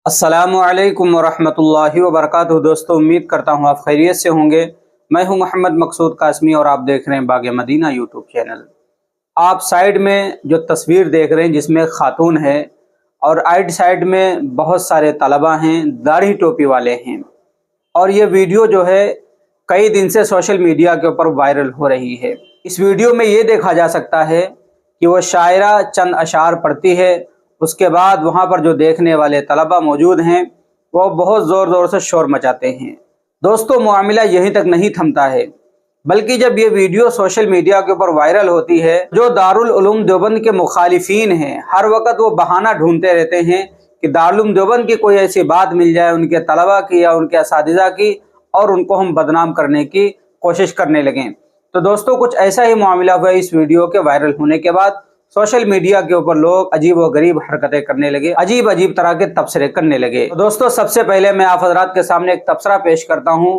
अस्सलामुअलैकुम वरहमतुल्लाहि वबरकातुहू। दोस्तों, उम्मीद करता हूँ आप खैरियत से होंगे। मैं हूँ मोहम्मद मकसूद कासमी और आप देख रहे हैं बाग मदीना यूट्यूब चैनल। आप साइड में जो तस्वीर देख रहे हैं जिसमें खातून है और आइट साइड में बहुत सारे तलबा हैं, दाढ़ी टोपी वाले हैं। और ये वीडियो जो है कई दिन से सोशल मीडिया के ऊपर वायरल हो रही है। इस वीडियो में ये देखा जा सकता है कि वो शायरा चंद अशार पढ़ती है, उसके बाद वहाँ पर जो देखने वाले तलबा मौजूद हैं वो बहुत ज़ोर से शोर मचाते हैं। दोस्तों, मामला यहीं तक नहीं थमता है, बल्कि जब ये वीडियो सोशल मीडिया के ऊपर वायरल होती है, जो दारुल उलूम देवबंद के मुखालिफिन हैं हर वक्त वो बहाना ढूंढते रहते हैं कि दारुल उलूम देवबंद की कोई ऐसी बात मिल जाए उनके तलबा की या उनके असातिज़ा की और उनको हम बदनाम करने की कोशिश करने लगें। तो दोस्तों, कुछ ऐसा ही मामला हुआ इस वीडियो के वायरल होने के बाद। सोशल मीडिया के ऊपर लोग अजीब व गरीब हरकतें करने लगे, अजीब अजीब तरह के तबसरे करने लगे। तो दोस्तों, सबसे पहले मैं आप हजरात के सामने एक तबसरा पेश करता हूँ।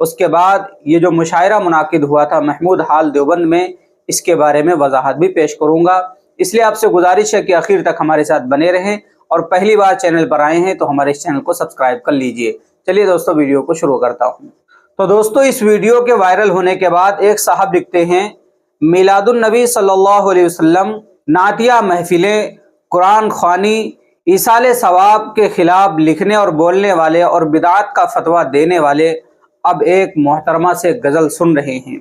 उसके बाद ये जो मुशायरा मुनाकिद हुआ था महमूद हाल देवबंद में, इसके बारे में वजाहत भी पेश करूँगा। इसलिए आपसे गुजारिश है कि आखिर तक हमारे साथ बने रहें और पहली बार चैनल पर आए हैं तो हमारे इस चैनल को सब्सक्राइब कर लीजिए। चलिए दोस्तों, वीडियो को शुरू करता हूँ। तो दोस्तों, इस वीडियो के वायरल होने के बाद एक साहब लिखते हैं, मिलादुन नबी सल्लल्लाहु अलैहि वसल्लम, नातिया महफिलें, कुरान ख्वानी, ईसाले सवाब के खिलाफ लिखने और बोलने वाले और बिदात का फतवा देने वाले अब एक मोहतरमा से गज़ल सुन रहे हैं।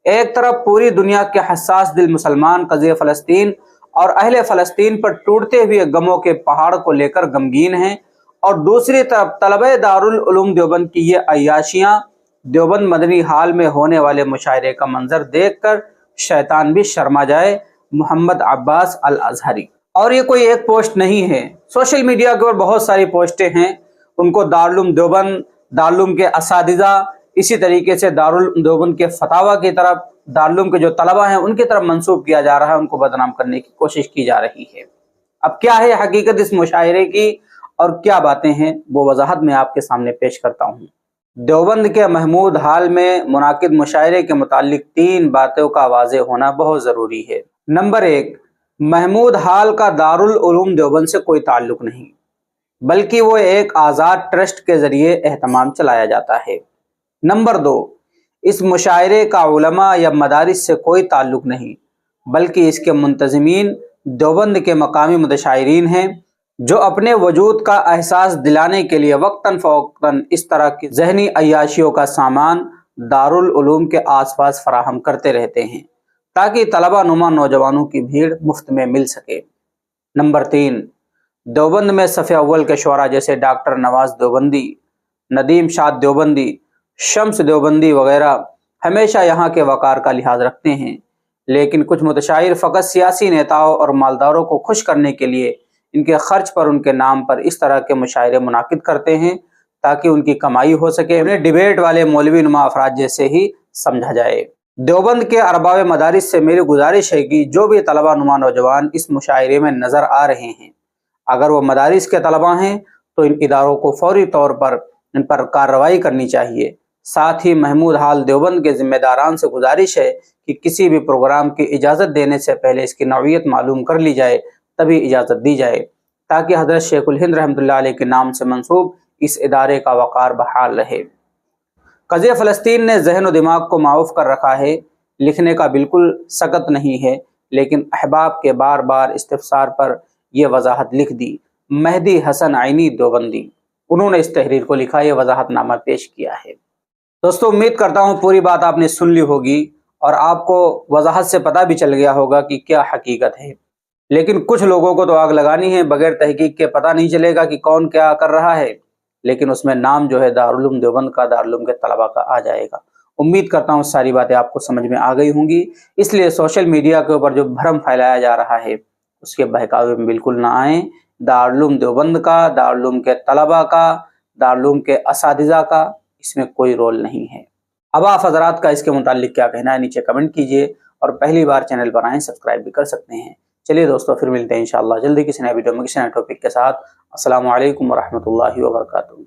एक तरफ पूरी दुनिया के हसास दिल मुसलमान क़ज़िया फ़लस्तीन और अहले फ़लस्तीन पर टूटते हुए गमों के पहाड़ को लेकर गमगीन हैं, और दूसरी तरफ तलबे दारुल उलूम देवबंद की ये अय्याशियाँ, देवबंद मदनी हाल में होने वाले मुशायरे का मंजर देखकर शैतान भी शर्मा जाए। मोहम्मद अब्बास अल अजहरी। और ये कोई एक पोस्ट नहीं है, सोशल मीडिया के ऊपर बहुत सारी पोस्टें हैं। उनको दारुल देवबंद, दारुल के असातिज़ा, इसी तरीके से दारुल देवबंद के फतावा की तरफ, दारुल के जो तलबा हैं उनकी तरफ मंसूब किया जा रहा है, उनको बदनाम करने की कोशिश की जा रही है। अब क्या है हकीकत इस मुशायरे की और क्या बातें हैं, वो वजाहत मैं आपके सामने पेश करता हूँ। देवबंद के महमूद हाल में मुनाकिद मुशायरे के मुतालिक 3 बातों का वाज़ेह होना बहुत ज़रूरी है। नंबर 1, महमूद हाल का दारुल उलूम देवबंद से कोई ताल्लुक नहीं, बल्कि वो एक आज़ाद ट्रस्ट के ज़रिए एहतमाम चलाया जाता है। नंबर 2, इस मुशायरे का उलमा या मदारिस से कोई ताल्लुक नहीं, बल्कि इसके मुंतज़मीन देवबंद के मकामी मुतशायरीन हैं, जो अपने वजूद का एहसास दिलाने के लिए वक्तन फ़ौक्तन इस तरह की ज़हनी अय्याशियों का सामान दारुल उलूम के आसपास फराहम करते रहते हैं, ताकि तलबा नुमा नौजवानों की भीड़ मुफ्त में मिल सके। नंबर 3, देवबंद में सफ़े अव्वल के शुअरा जैसे डॉक्टर नवाज देवबंदी, नदीम शाद देवबंदी, शम्स देवबंदी वगैरह हमेशा यहाँ के वक़ार का लिहाज रखते हैं, लेकिन कुछ मुतशायर फ़कत सियासी नेताओं और मालदारों को खुश करने के लिए इनके खर्च पर उनके नाम पर इस तरह के मुशायरे मुनाकिद करते हैं, ताकि उनकी कमाई हो सके। उन्हें डिबेट वाले मौलवी नुमा अफराद जैसे ही समझा जाए। देवबंद के अरबाब मदारिस से मेरी गुजारिश है कि जो भी तलबा नुमा नौजवान इस मुशायरे में नज़र आ रहे हैं, अगर वो मदारिस के तलबा हैं तो इन इदारों को फौरी तौर पर इन पर कार्रवाई करनी चाहिए। साथ ही महमूद हाल देवबंद के ज़िम्मेदारान से गुजारिश है कि किसी भी प्रोग्राम की इजाज़त देने से पहले इसकी नौइयत मालूम कर ली जाए, तभी इजाज़त दी जाए, ताकि हज़रत शेखुल हिंद रहमतुल्लाह अलैह के नाम से मंसूब इस इदारे का वक़ार बहाल रहे। क़ज़िया फ़लस्तीन ने ज़हन व दिमाग को माऊफ़ कर रखा है, लिखने का बिल्कुल सकत नहीं है, लेकिन अहबाब के बार बार इस्तिफ़सार पर यह वजाहत लिख दी। मेहदी हसन आइनी देवबंदी, उन्होंने इस तहरीर को लिखा, यह वजाहतनामा पेश किया है। दोस्तों, उम्मीद करता हूँ पूरी बात आपने सुन ली होगी और आपको वजाहत से पता भी चल गया होगा कि क्या हकीकत है। लेकिन कुछ लोगों को तो आग लगानी है, बगैर तहकीक के पता नहीं चलेगा कि कौन क्या कर रहा है, लेकिन उसमें नाम जो है दारुल उलूम देवबंद का, दारुल उलूम के तलबा का आ जाएगा। उम्मीद करता हूँ सारी बातें आपको समझ में आ गई होंगी। इसलिए सोशल मीडिया के ऊपर जो भ्रम फैलाया जा रहा है उसके बहकावे में बिल्कुल ना आएँ। दारुल उलूम देवबंद का, दारुल उलूम के तलबा का, दारुल उलूम के असातिज़ा का इसमें कोई रोल नहीं है। अब आप हज़रात का इसके मुताल्लिक क्या कहना है, नीचे कमेंट कीजिए और पहली बार चैनल पर आएँ सब्सक्राइब भी कर सकते हैं। चलिए दोस्तों, फिर मिलते हैं इंशाअल्लाह जल्दी किसी नए वीडियो में किसी नए टॉपिक के साथ। अस्सलामु अलैकुम वरहमतुल्लाहि वबरकातुहू।